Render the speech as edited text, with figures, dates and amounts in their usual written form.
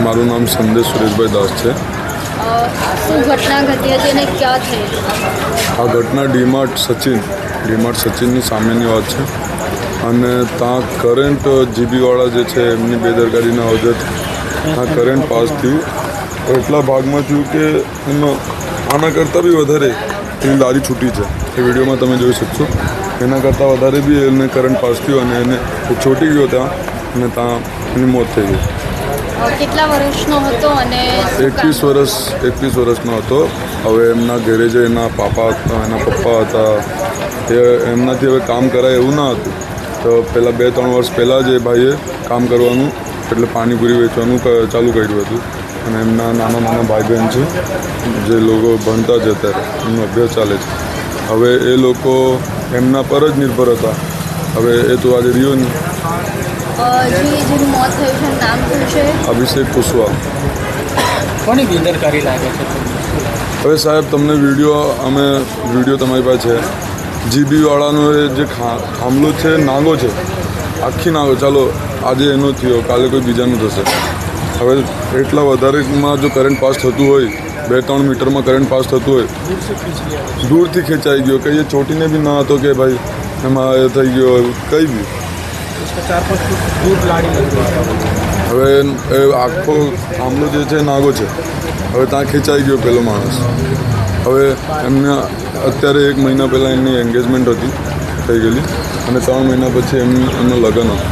મારું નામ સંદેશ સુરેશભાઈ દાસ છે. શું ઘટના ઘટી હતી અને ક્યાં થઈ? આ ઘટના ડીમાર્ટ સચિનની સામેની વાત છે અને ત્યાં કરંટ જીબીવાળા જે છે એમની બેદરકારીના વજન આ કરંટ પાસ થયું. એટલા ભાગમાં થયું કે એમાં આના કરતાં બી વધારે એની લારી છૂટી છે. એ વિડીયોમાં તમે જોઈ શકશો. એના કરતાં વધારે બી એને કરંટ પાસ થયો અને એને છોટી ગયો ત્યાં અને ત્યાં એની મોત થઈ ગઈ. કેટલા વર્ષનો હતો અને 21 વર્ષનો હતો. હવે એમના ઘરે જે એના પપ્પા હતા એ એમનાથી હવે કામ કરાય એવું ના હતું. તો પહેલાં 2-3 વર્ષ પહેલાં જ એ ભાઈએ કામ કરવાનું એટલે પાણીપુરી વેચવાનું ચાલુ કર્યું હતું. અને એમના નાના ભાઈ બહેન છે જે લોકો ભણતા જ અત્યારે એમનો અભ્યાસ ચાલે છે. હવે એ લોકો એમના પર જ નિર્ભર હતા. હવે એ તો આજે રહ્યો નહીં. જેનું મોત થયું છે નામ શું છે? અભિષેક કુશવાહ. કોની બેદરકારી લાગે છે? હવે સાહેબ તમને વિડીયો તમારી પાસે છે. જીબીવાળાનો એ જે થાંભલો છે નાગો છે, આખી નાગો. ચાલો આજે એનો થયો, કાલે કોઈ બીજાનું થશે. હવે એટલા વધારેમાં જો કરંટ પાસ થતું હોય, 2-3 મીટરમાં કરંટ પાસ થતું હોય, દૂરથી ખેંચાઈ ગયો. કંઈ એ ચોટીને બી ના હતો કે ભાઈ એમાં એ થઈ ગયો કંઈ બી. હવે એ આખો થાંભલો જે છે નાગો છે. હવે ત્યાં ખેંચાઈ ગયો પેલો માણસ. હવે એમને અત્યારે 1 મહિના પહેલાં એમની એન્ગેજમેન્ટ હતી થઈ ગયેલી અને 3 મહિના પછી એમનું લગ્ન હતું.